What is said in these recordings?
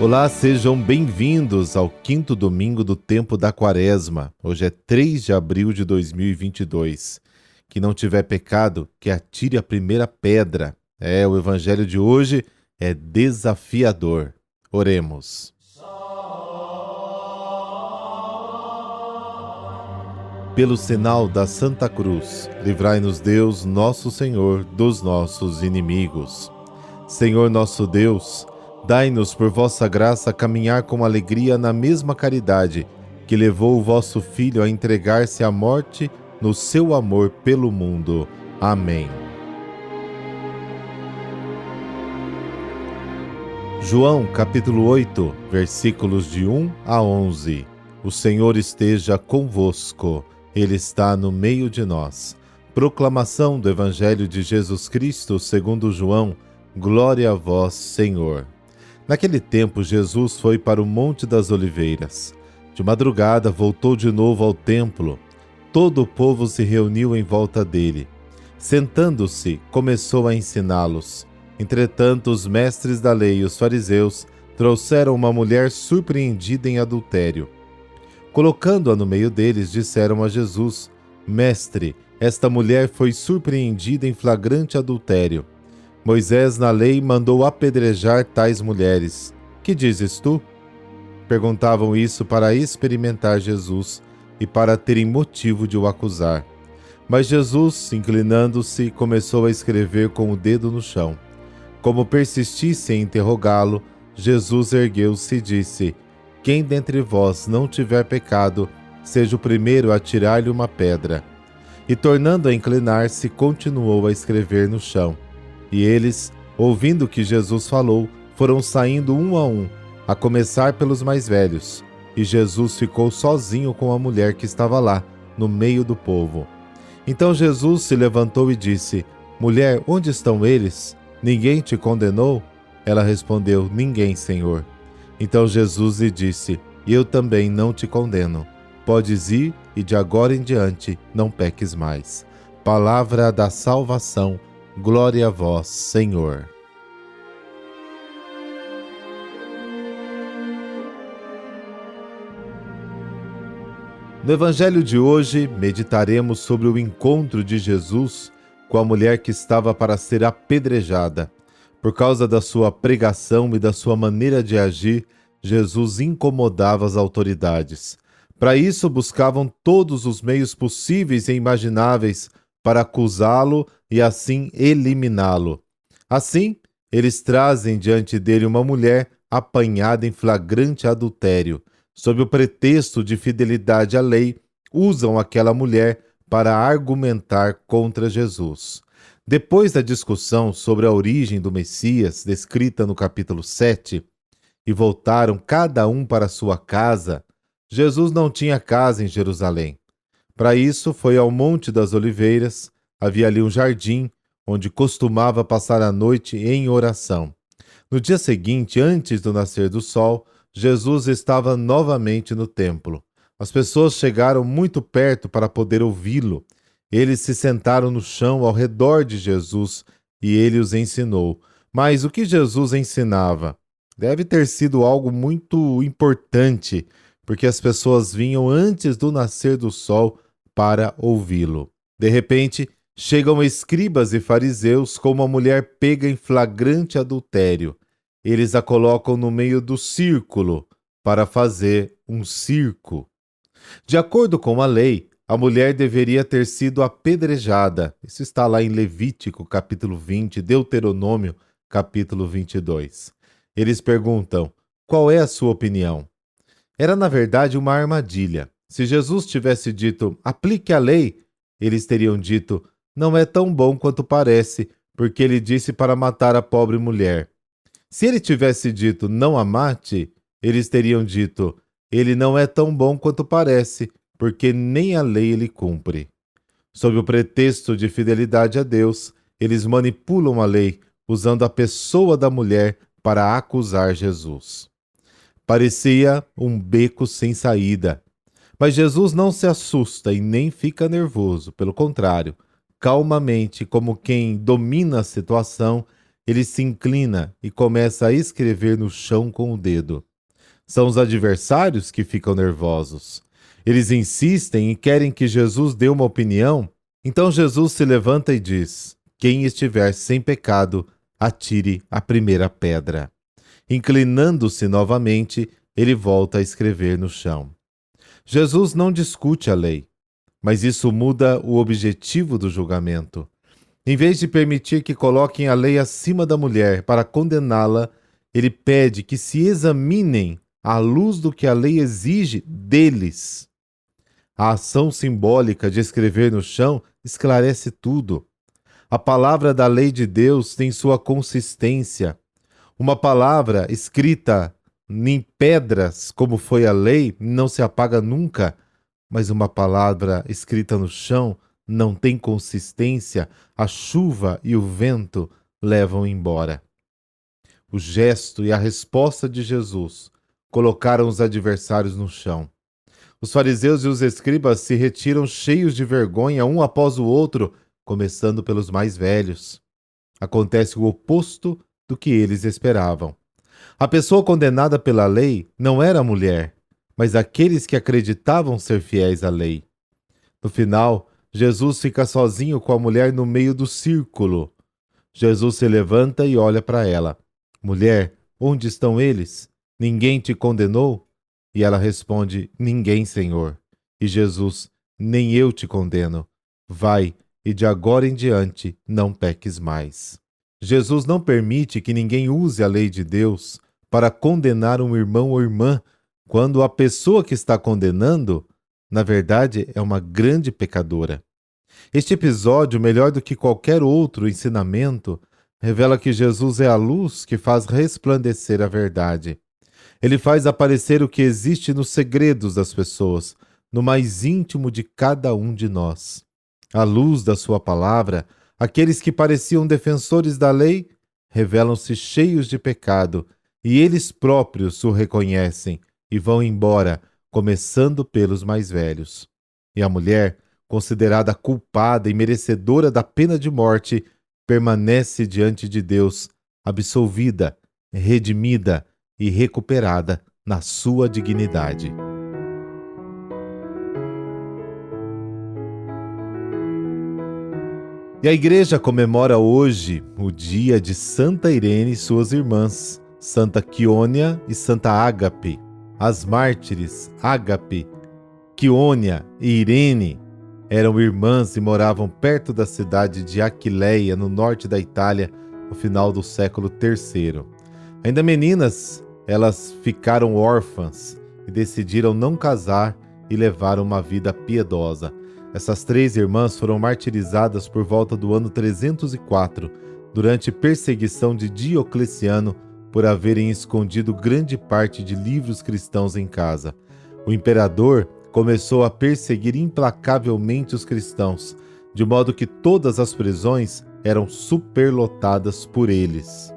Olá, sejam bem-vindos ao quinto domingo do tempo da Quaresma. Hoje é 3 de abril de 2022. Quem não tiver pecado, que atire a primeira pedra. O evangelho de hoje é desafiador. Oremos. Pelo sinal da Santa Cruz, livrai-nos Deus, nosso Senhor, dos nossos inimigos. Senhor nosso Deus, dai-nos por vossa graça caminhar com alegria na mesma caridade que levou o vosso Filho a entregar-se à morte no seu amor pelo mundo. Amém. João capítulo 8, versículos de 1 a 11. O Senhor esteja convosco, Ele está no meio de nós. Proclamação do Evangelho de Jesus Cristo segundo João. Glória a vós, Senhor. Naquele tempo, Jesus foi para o Monte das Oliveiras. De madrugada, voltou de novo ao templo. Todo o povo se reuniu em volta dele. Sentando-se, começou a ensiná-los. Entretanto, os mestres da lei e os fariseus trouxeram uma mulher surpreendida em adultério. Colocando-a no meio deles, disseram a Jesus: Mestre, esta mulher foi surpreendida em flagrante adultério. Moisés, na lei, mandou apedrejar tais mulheres. Que dizes tu? Perguntavam isso para experimentar Jesus e para terem motivo de o acusar. Mas Jesus, inclinando-se, começou a escrever com o dedo no chão. Como persistissem em interrogá-lo, Jesus ergueu-se e disse: Quem dentre vós não tiver pecado, seja o primeiro a atirar-lhe uma pedra. E tornando a inclinar-se, continuou a escrever no chão. E eles, ouvindo o que Jesus falou, foram saindo um, a começar pelos mais velhos. E Jesus ficou sozinho com a mulher que estava lá, no meio do povo. Então Jesus se levantou e disse: Mulher, onde estão eles? Ninguém te condenou? Ela respondeu: Ninguém, Senhor. Então Jesus lhe disse: Eu também não te condeno. Podes ir e de agora em diante não peques mais. Palavra da salvação. Glória a vós, Senhor. No Evangelho de hoje, meditaremos sobre o encontro de Jesus com a mulher que estava para ser apedrejada. Por causa da sua pregação e da sua maneira de agir, Jesus incomodava as autoridades. Para isso, buscavam todos os meios possíveis e imagináveis para acusá-lo e assim eliminá-lo. Assim, eles trazem diante dele uma mulher apanhada em flagrante adultério. Sob o pretexto de fidelidade à lei, usam aquela mulher para argumentar contra Jesus. Depois da discussão sobre a origem do Messias, descrita no capítulo 7, e voltaram cada um para sua casa, Jesus não tinha casa em Jerusalém. Para isso, foi ao Monte das Oliveiras. Havia ali um jardim, onde costumava passar a noite em oração. No dia seguinte, antes do nascer do sol, Jesus estava novamente no templo. As pessoas chegaram muito perto para poder ouvi-lo. Eles se sentaram no chão ao redor de Jesus e ele os ensinou. Mas o que Jesus ensinava? Deve ter sido algo muito importante, porque as pessoas vinham antes do nascer do sol para ouvi-lo. De repente, chegam escribas e fariseus com uma mulher pega em flagrante adultério. Eles a colocam no meio do círculo para fazer um circo. De acordo com a lei, a mulher deveria ter sido apedrejada. Isso está lá em Levítico, capítulo 20, Deuteronômio, capítulo 22. Eles perguntam: qual é a sua opinião? Era, na verdade, uma armadilha. Se Jesus tivesse dito, aplique a lei, eles teriam dito, não é tão bom quanto parece, porque ele disse para matar a pobre mulher. Se ele tivesse dito, não a mate, eles teriam dito, ele não é tão bom quanto parece, porque nem a lei ele cumpre. Sob o pretexto de fidelidade a Deus, eles manipulam a lei, usando a pessoa da mulher para acusar Jesus. Parecia um beco sem saída. Mas Jesus não se assusta e nem fica nervoso, pelo contrário, calmamente, como quem domina a situação, ele se inclina e começa a escrever no chão com o dedo. São os adversários que ficam nervosos. Eles insistem e querem que Jesus dê uma opinião. Então Jesus se levanta e diz: quem estiver sem pecado, atire a primeira pedra. Inclinando-se novamente, ele volta a escrever no chão. Jesus não discute a lei, mas isso muda o objetivo do julgamento. Em vez de permitir que coloquem a lei acima da mulher para condená-la, ele pede que se examinem à luz do que a lei exige deles. A ação simbólica de escrever no chão esclarece tudo. A palavra da lei de Deus tem sua consistência. Uma palavra escrita em pedras, como foi a lei, não se apaga nunca, mas uma palavra escrita no chão não tem consistência, a chuva e o vento levam embora. O gesto e a resposta de Jesus colocaram os adversários no chão. Os fariseus e os escribas se retiram cheios de vergonha, um após o outro, começando pelos mais velhos. Acontece o oposto do que eles esperavam. A pessoa condenada pela lei não era a mulher, mas aqueles que acreditavam ser fiéis à lei. No final, Jesus fica sozinho com a mulher no meio do círculo. Jesus se levanta e olha para ela. Mulher, onde estão eles? Ninguém te condenou? E ela responde, ninguém, Senhor. E Jesus, nem eu te condeno. Vai, e de agora em diante não peques mais. Jesus não permite que ninguém use a lei de Deus para condenar um irmão ou irmã, quando a pessoa que está condenando, na verdade, é uma grande pecadora. Este episódio, melhor do que qualquer outro ensinamento, revela que Jesus é a luz que faz resplandecer a verdade. Ele faz aparecer o que existe nos segredos das pessoas, no mais íntimo de cada um de nós. À luz da sua palavra, aqueles que pareciam defensores da lei revelam-se cheios de pecado e eles próprios o reconhecem e vão embora, começando pelos mais velhos. E a mulher, considerada culpada e merecedora da pena de morte, permanece diante de Deus, absolvida, redimida e recuperada na sua dignidade. E a igreja comemora hoje o dia de Santa Irene e suas irmãs, Santa Quiônia e Santa Ágape. As mártires Ágape, Quiônia e Irene eram irmãs e moravam perto da cidade de Aquileia, no norte da Itália, no final do século III. Ainda meninas, elas ficaram órfãs e decidiram não casar e levar uma vida piedosa. Essas três irmãs foram martirizadas por volta do ano 304, durante perseguição de Diocleciano, por haverem escondido grande parte de livros cristãos em casa. O imperador começou a perseguir implacavelmente os cristãos, de modo que todas as prisões eram superlotadas por eles.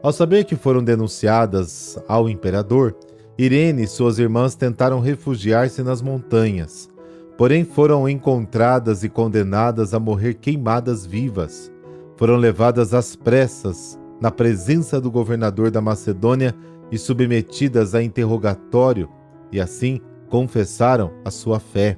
Ao saber que foram denunciadas ao imperador, Irene e suas irmãs tentaram refugiar-se nas montanhas, porém foram encontradas e condenadas a morrer queimadas vivas. Foram levadas às pressas na presença do governador da Macedônia e submetidas a interrogatório, e assim confessaram a sua fé.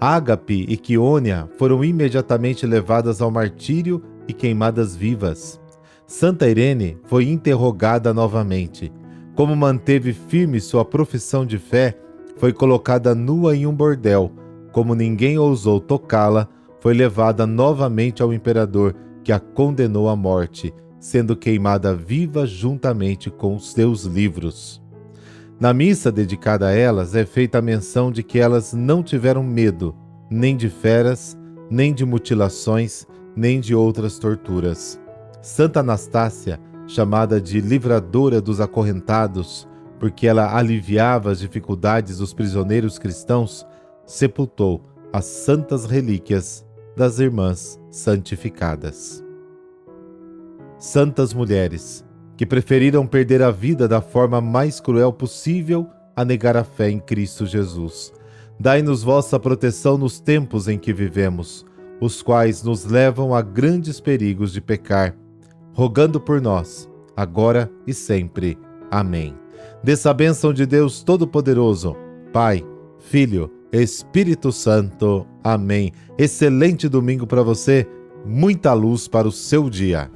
Ágape e Quiônia foram imediatamente levadas ao martírio e queimadas vivas. Santa Irene foi interrogada novamente. Como manteve firme sua profissão de fé, foi colocada nua em um bordel. Como ninguém ousou tocá-la, foi levada novamente ao imperador, que a condenou à morte, sendo queimada viva juntamente com os seus livros. Na missa dedicada a elas é feita a menção de que elas não tiveram medo, nem de feras, nem de mutilações, nem de outras torturas. Santa Anastácia, chamada de livradora dos acorrentados, porque ela aliviava as dificuldades dos prisioneiros cristãos, sepultou as santas relíquias das irmãs santificadas. Santas mulheres, que preferiram perder a vida da forma mais cruel possível a negar a fé em Cristo Jesus. Dai-nos vossa proteção nos tempos em que vivemos, os quais nos levam a grandes perigos de pecar. rogando por nós, agora e sempre. Amém. Desça a bênção de Deus Todo-Poderoso, Pai, Filho, Espírito Santo. Amém. Excelente domingo para você, muita luz para o seu dia.